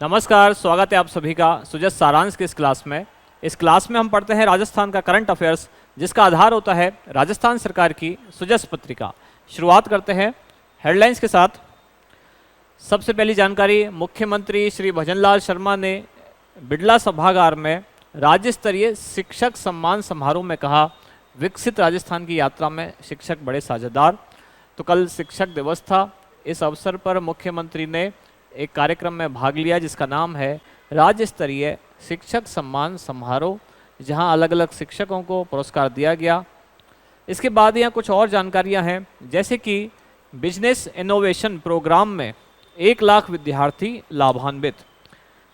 नमस्कार, स्वागत है आप सभी का सुजस सारांश की इस क्लास में। इस क्लास में हम पढ़ते हैं राजस्थान का करंट अफेयर्स, जिसका आधार होता है राजस्थान सरकार की सुजस पत्रिका। शुरुआत करते हैं हेडलाइंस के साथ। सबसे पहली जानकारी, मुख्यमंत्री श्री भजनलाल शर्मा ने बिड़ला सभागार में राज्य स्तरीय शिक्षक सम्मान समारोह में कहा, विकसित राजस्थान की यात्रा में शिक्षक बड़े साझेदार। तो कल शिक्षक दिवस था। इस अवसर पर मुख्यमंत्री ने एक कार्यक्रम में भाग लिया जिसका नाम है राज्य स्तरीय शिक्षक सम्मान समारोह, जहां अलग अलग शिक्षकों को पुरस्कार दिया गया। इसके बाद यहाँ कुछ और जानकारियां हैं, जैसे कि बिजनेस इनोवेशन प्रोग्राम में 1 लाख विद्यार्थी लाभान्वित।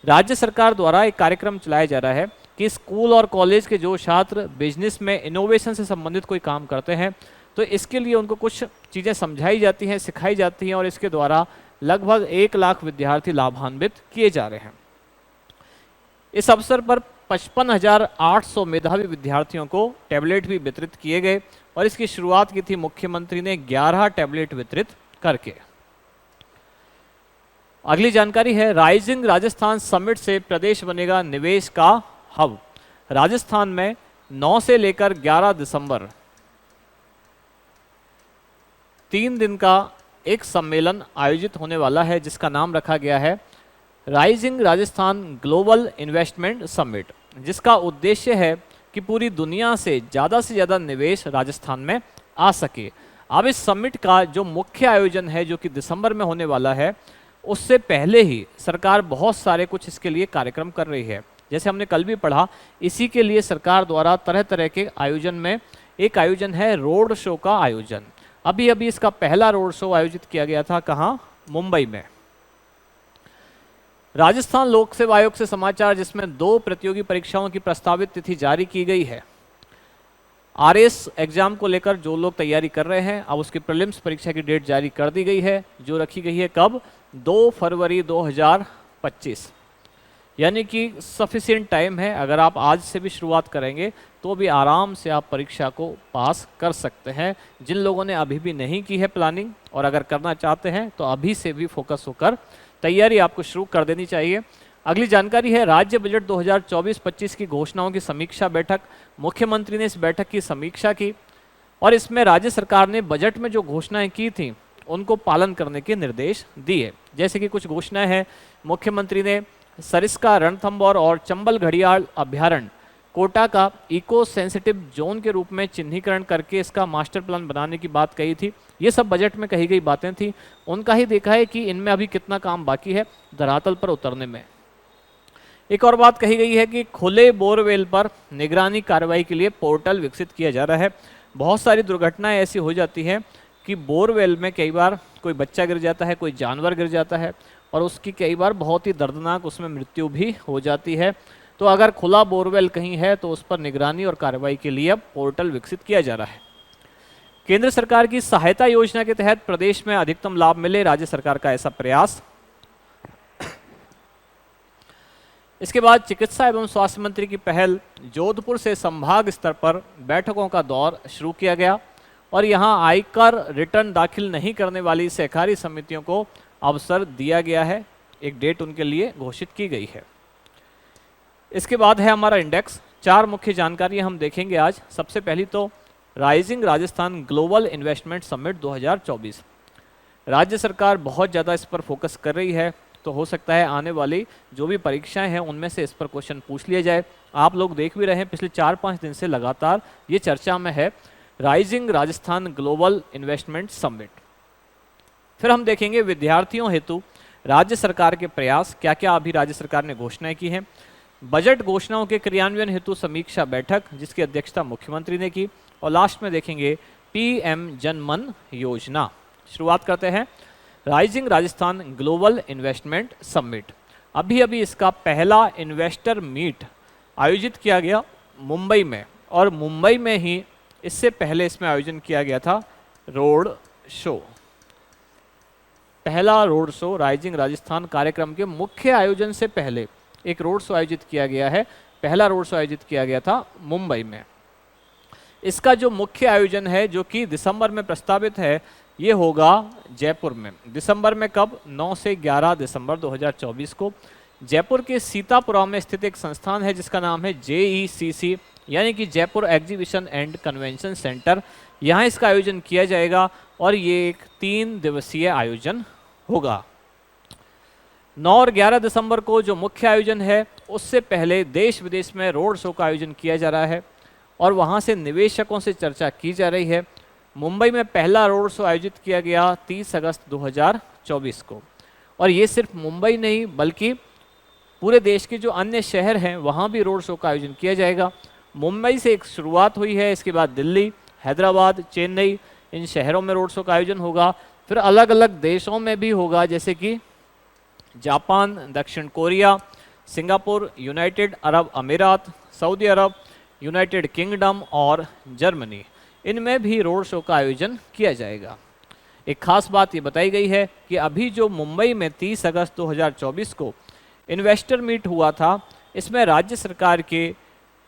राज्य सरकार द्वारा एक कार्यक्रम चलाया जा रहा है कि स्कूल और कॉलेज के जो छात्र बिजनेस में इनोवेशन से संबंधित कोई काम करते हैं, तो इसके लिए उनको कुछ चीज़ें समझाई जाती हैं, सिखाई जाती हैं, और इसके द्वारा लगभग 1 लाख विद्यार्थी लाभान्वित किए जा रहे हैं। इस अवसर पर 55,800 मेधावी विद्यार्थियों को टैबलेट भी वितरित किए गए, और इसकी शुरुआत की थी मुख्यमंत्री ने 11 टैबलेट वितरित करके। अगली जानकारी है, राइजिंग राजस्थान समिट से प्रदेश बनेगा निवेश का हब। राजस्थान में 9 से लेकर 11 दिसंबर 3 दिन का एक सम्मेलन आयोजित होने वाला है, जिसका नाम रखा गया है rising Rajasthan global investment summit, जिसका उद्देश्य है कि पूरी दुनिया से ज़्यादा निवेश राजस्थान में आ सके। अब इस समिट का जो मुख्य आयोजन है, जो कि दिसंबर में होने वाला है, उससे पहले ही सरकार बहुत सारे कुछ इसके लिए कार्यक्रम कर रही है। जैसे हमने कल भी पढ़ा, इसी के लिए सरकार द्वारा तरह तरह के आयोजन में एक आयोजन है रोड शो का आयोजन। अभी इसका पहला रोड शो आयोजित किया गया था, कहाँ? मुंबई में। राजस्थान लोक सेवा आयोग से समाचार, जिसमें 2 प्रतियोगी परीक्षाओं की प्रस्तावित तिथि जारी की गई है। आरएस एग्जाम को लेकर जो लोग तैयारी कर रहे हैं, अब उसकी प्रीलिम्स परीक्षा की डेट जारी कर दी गई है, जो रखी गई है कब? 2 फरवरी 2025, यानी कि सफिशिएंट टाइम है। अगर आप आज से भी शुरुआत करेंगे तो भी आराम से आप परीक्षा को पास कर सकते हैं। जिन लोगों ने अभी भी नहीं की है प्लानिंग, और अगर करना चाहते हैं, तो अभी से भी फोकस होकर तैयारी आपको शुरू कर देनी चाहिए। अगली जानकारी है, राज्य बजट 2024-25 की घोषणाओं की समीक्षा बैठक। मुख्यमंत्री ने इस बैठक की समीक्षा की, और इसमें राज्य सरकार ने बजट में जो घोषणाएं की थी उनको पालन करने के निर्देश दिए। जैसे कि कुछ घोषणाएं हैं, मुख्यमंत्री ने सरिस्का रणथंभौर और चंबल घड़ियाल अभ्यारण्य कोटा का इको सेंसिटिव जोन के रूप में चिन्हीकरण करके इसका मास्टर प्लान बनाने की बात कही थी। ये सब बजट में कही गई बातें थी, उनका ही देखा है कि इनमें अभी कितना काम बाकी है धरातल पर उतरने में। एक और बात कही गई है कि खुले बोरवेल पर निगरानी कार्रवाई के लिए पोर्टल विकसित किया जा रहा है। बहुत सारी दुर्घटनाएं ऐसी हो जाती हैं कि बोरवेल में कई बार कोई बच्चा गिर जाता है, कोई जानवर गिर जाता है, और उसकी कई बार बहुत ही दर्दनाक उसमें मृत्यु भी हो जाती है। तो अगर खुला बोरवेल कहीं है तो उस पर निगरानी और कार्रवाई के लिए अब पोर्टल विकसित किया जा रहा है। केंद्र सरकार की सहायता योजना के तहत प्रदेश में अधिकतम लाभ मिले, राज्य सरकार का ऐसा प्रयास। इसके बाद चिकित्सा एवं स्वास्थ्य मंत्री की पहल, जोधपुर से संभाग स्तर पर बैठकों का दौर शुरू किया गया, और यहां आयकर रिटर्न दाखिल नहीं करने वाली सहकारी समितियों को अवसर दिया गया है। एक डेट उनके लिए घोषित की गई है। इसके बाद है हमारा इंडेक्स। 4 मुख्य जानकारियां हम देखेंगे आज। सबसे पहली तो rising Rajasthan global investment summit 2024। राज्य सरकार बहुत ज़्यादा इस पर फोकस कर रही है, तो हो सकता है आने वाली जो भी परीक्षाएं हैं उनमें से इस पर क्वेश्चन पूछ लिया जाए। आप लोग देख भी रहे हैं, पिछले 4-5 दिन से लगातार ये चर्चा में है, rising Rajasthan global investment summit. फिर हम देखेंगे विद्यार्थियों हेतु राज्य सरकार के प्रयास, क्या क्या अभी राज्य सरकार ने घोषणाएं की हैं। बजट घोषणाओं के क्रियान्वयन हेतु समीक्षा बैठक, जिसकी अध्यक्षता मुख्यमंत्री ने की। और लास्ट में देखेंगे पीएम जनमन योजना। शुरुआत करते हैं rising Rajasthan global investment summit. अभी इसका पहला इन्वेस्टर मीट आयोजित किया गया मुंबई में, और मुंबई में ही इससे पहले इसमें आयोजन किया गया था रोड शो। पहला रोड शो राइजिंग राजस्थान कार्यक्रम के मुख्य आयोजन से पहले एक रोड शो आयोजित किया गया है। पहला रोड शो आयोजित किया गया था मुंबई में। इसका जो मुख्य आयोजन है, जो कि दिसंबर में प्रस्तावित है, ये होगा जयपुर में। दिसंबर में कब? 9 से 11 दिसंबर 2024 को। जयपुर के सीतापुरा में स्थित एक संस्थान है जिसका नाम है JECC, यानी कि Jaipur exhibition and convention centre. यहाँ इसका आयोजन किया जाएगा और ये एक 3 दिवसीय आयोजन होगा। 9 और 11 दिसंबर को जो मुख्य आयोजन है, उससे पहले देश विदेश में रोड शो का आयोजन किया जा रहा है और वहाँ से निवेशकों से चर्चा की जा रही है। मुंबई में पहला रोड शो आयोजित किया गया 30 अगस्त 2024 को, और ये सिर्फ मुंबई नहीं बल्कि पूरे देश के जो अन्य शहर हैं वहाँ भी रोड शो का आयोजन किया जाएगा। मुंबई से एक शुरुआत हुई है, इसके बाद दिल्ली, हैदराबाद, चेन्नई, इन शहरों में रोड शो का आयोजन होगा। फिर अलग अलग देशों में भी होगा, जैसे कि जापान, दक्षिण कोरिया, सिंगापुर, यूनाइटेड अरब अमीरात, सऊदी अरब, यूनाइटेड किंगडम और जर्मनी, इनमें भी रोड शो का आयोजन किया जाएगा। एक खास बात ये बताई गई है कि अभी जो मुंबई में 30 अगस्त 2024 को इन्वेस्टर मीट हुआ था, इसमें राज्य सरकार के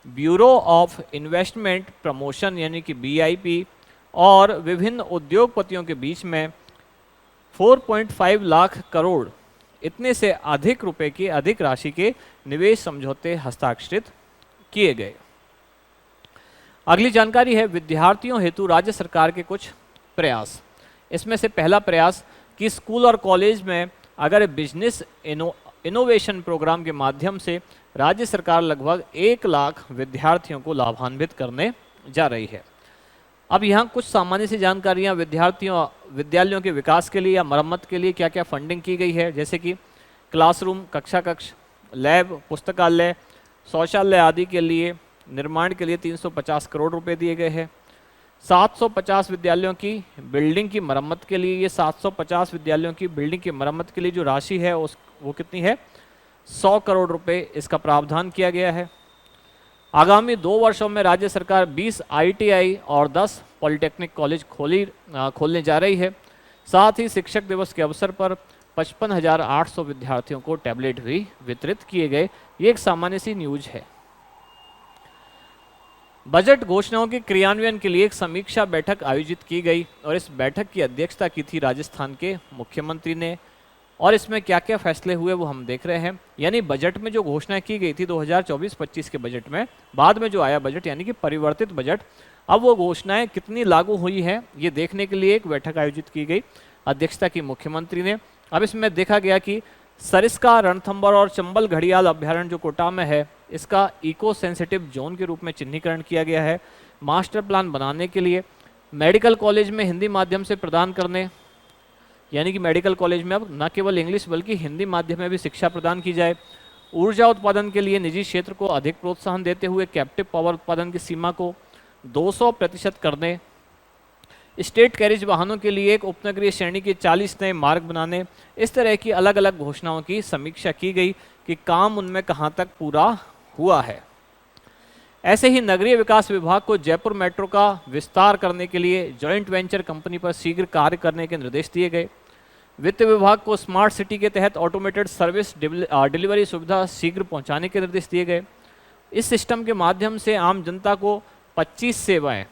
ब्यूरो ऑफ इन्वेस्टमेंट प्रमोशन यानी कि BIP और विभिन्न उद्योगपतियों के बीच में 4.5 लाख करोड़ इतने से अधिक रुपए की अधिक राशि के निवेश समझौते हस्ताक्षरित किए गए। अगली जानकारी है विद्यार्थियों हेतु राज्य सरकार के कुछ प्रयास। इसमें से पहला प्रयास कि स्कूल और कॉलेज में अगर बिजनेस इनोवेशन प्रोग्राम के माध्यम से राज्य सरकार लगभग 1 लाख विद्यार्थियों को लाभान्वित करने जा रही है। अब यहाँ कुछ सामान्य सी जानकारियाँ विद्यालयों के विकास के लिए या मरम्मत के लिए क्या क्या फंडिंग की गई है, जैसे कि क्लासरूम, कक्षा कक्ष, लैब, पुस्तकालय, शौचालय आदि के लिए निर्माण के लिए 350 करोड़ रुपए दिए गए हैं। 750 विद्यालयों की बिल्डिंग की मरम्मत के लिए, ये 750 विद्यालयों की बिल्डिंग की मरम्मत के लिए जो राशि है वो कितनी है, 100 करोड़ रुपए इसका प्रावधान किया गया है। आगामी 2 वर्षों में राज्य सरकार 20 ITI और 10 पॉलिटेक्निक कॉलेज खोलने जा रही है। साथ ही शिक्षक दिवस के अवसर पर 55,800 विद्यार्थियों को टैबलेट भी वितरित किए गए। ये एक सामान्य सी न्यूज है। बजट घोषणाओं के क्रियान्वयन के लिए एक समीक्षा बैठक आयोजित की गई और इस बैठक की अध्यक्षता की थी राजस्थान के मुख्यमंत्री ने, और इसमें क्या क्या फैसले हुए वो हम देख रहे हैं। यानी बजट में जो घोषणा की गई थी 2024-25 के बजट में, बाद में जो आया बजट यानी कि परिवर्तित बजट, अब वो घोषणाएं कितनी लागू हुई हैं ये देखने के लिए एक बैठक आयोजित की गई, अध्यक्षता की मुख्यमंत्री ने। अब इसमें देखा गया कि सरिस्का, रणथंभौर और चंबल घड़ियाल अभ्यारण्य जो कोटा में है, इसका इको सेंसिटिव जोन के रूप में चिन्हीकरण किया गया है। मास्टर प्लान बनाने के लिए मेडिकल कॉलेज में हिंदी माध्यम से प्रदान करने, यानी कि मेडिकल कॉलेज में अब न केवल इंग्लिश बल्कि हिंदी माध्यम में भी शिक्षा प्रदान की जाए। ऊर्जा उत्पादन के लिए निजी क्षेत्र को अधिक प्रोत्साहन देते हुए कैप्टिव पावर उत्पादन की सीमा को 200% करने, स्टेट कैरिज वाहनों के लिए एक उपनगरीय श्रेणी के 40 नए मार्ग बनाने, इस तरह की अलग अलग घोषणाओं की समीक्षा की गई कि काम उनमें कहाँ तक पूरा हुआ है। ऐसे ही नगरीय विकास विभाग को जयपुर मेट्रो का विस्तार करने के लिए जॉइंट वेंचर कंपनी पर शीघ्र कार्य करने के निर्देश दिए गए। वित्त विभाग को स्मार्ट सिटी के तहत ऑटोमेटेड सर्विस डिलीवरी सुविधा शीघ्र पहुंचाने के निर्देश दिए गए। इस सिस्टम के माध्यम से आम जनता को 25 सेवाएं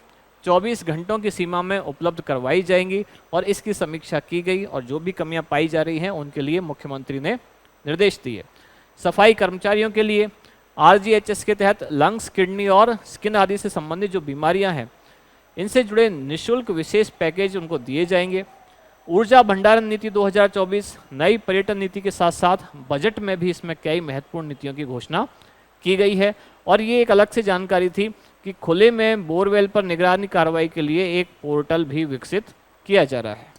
24 घंटों की सीमा में उपलब्ध करवाई जाएंगी और इसकी समीक्षा की गई और जो भी कमियां पाई जा रही हैं उनके लिए मुख्यमंत्री ने निर्देश दिए। सफाई कर्मचारियों के लिए RGHS के तहत लंग्स, किडनी और स्किन आदि से संबंधित जो बीमारियां हैं, इनसे जुड़े निःशुल्क विशेष पैकेज उनको दिए जाएंगे। ऊर्जा भंडारण नीति 2024, नई पर्यटन नीति के साथ साथ बजट में भी इसमें कई महत्वपूर्ण नीतियों की घोषणा की गई है। और ये एक अलग से जानकारी थी कि खुले में बोरवेल पर निगरानी कार्रवाई के लिए एक पोर्टल भी विकसित किया जा रहा है।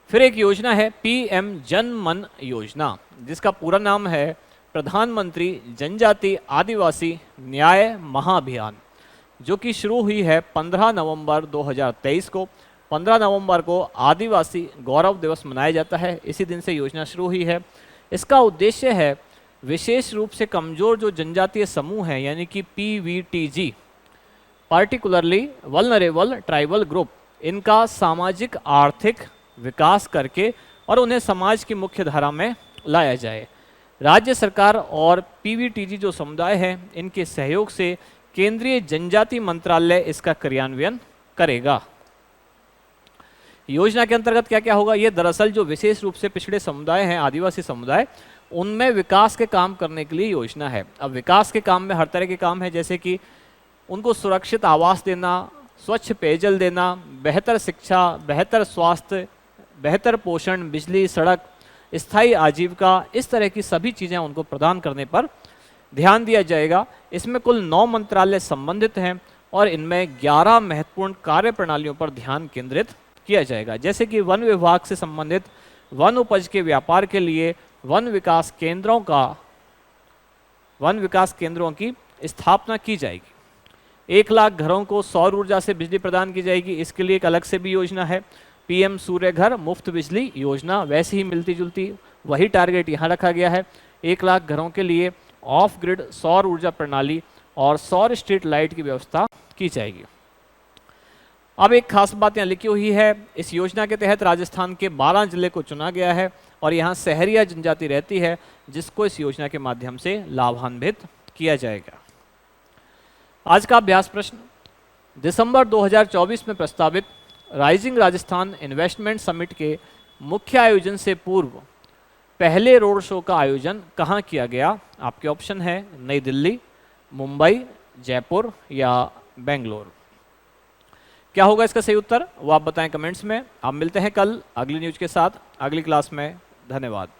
फिर एक योजना है PM जन मन योजना, जिसका पूरा नाम है प्रधानमंत्री जनजाति आदिवासी न्याय महाअभियान, जो कि शुरू हुई है 15 नवंबर 2023 को। 15 नवंबर को आदिवासी गौरव दिवस मनाया जाता है, इसी दिन से योजना शुरू हुई है। इसका उद्देश्य है विशेष रूप से कमजोर जो जनजातीय समूह हैं यानी कि PVTG, particularly vulnerable tribal group, इनका सामाजिक आर्थिक विकास करके और उन्हें समाज की मुख्य धारा में लाया जाए। राज्य सरकार और PVTG जो समुदाय हैं, इनके सहयोग से केंद्रीय जनजाति मंत्रालय इसका क्रियान्वयन करेगा। योजना के अंतर्गत क्या क्या होगा, ये दरअसल जो विशेष रूप से पिछड़े समुदाय हैं, आदिवासी समुदाय, उनमें विकास के काम करने के लिए योजना है। अब विकास के काम में हर तरह के काम है, जैसे कि उनको सुरक्षित आवास देना, स्वच्छ पेयजल देना, बेहतर शिक्षा, बेहतर स्वास्थ्य, बेहतर पोषण, बिजली, सड़क, स्थायी आजीविका, इस तरह की सभी चीज़ें उनको प्रदान करने पर ध्यान दिया जाएगा। इसमें कुल 9 मंत्रालय संबंधित हैं और इनमें 11 महत्वपूर्ण कार्य प्रणालियों पर ध्यान केंद्रित किया जाएगा, जैसे कि वन विभाग से संबंधित वन उपज के व्यापार के लिए वन विकास केंद्रों की स्थापना की जाएगी। 1 लाख घरों को सौर ऊर्जा से बिजली प्रदान की जाएगी, इसके लिए एक अलग से भी योजना है। पीएम सूर्य घर मुफ्त बिजली योजना, वैसे ही मिलती जुलती वही टारगेट यहाँ रखा गया है। 1 लाख घरों के लिए ऑफ ग्रिड सौर ऊर्जा प्रणाली और सौर स्ट्रीट लाइट की व्यवस्था की जाएगी। अब एक खास बात यहाँ लिखी हुई है, इस योजना के तहत राजस्थान के 12 जिले को चुना गया है और यहाँ शहरिया जनजाति रहती है, जिसको इस योजना के माध्यम से लाभान्वित किया जाएगा। आज का अभ्यास प्रश्न, दिसंबर 2024 में प्रस्तावित राइजिंग राजस्थान इन्वेस्टमेंट समिट के मुख्य आयोजन से पूर्व पहले रोड शो का आयोजन कहाँ किया गया? आपके ऑप्शन है नई दिल्ली, मुंबई, जयपुर या बेंगलोर। क्या होगा इसका सही उत्तर, वो आप बताएं कमेंट्स में। आप मिलते हैं कल अगली न्यूज के साथ अगली क्लास में। धन्यवाद।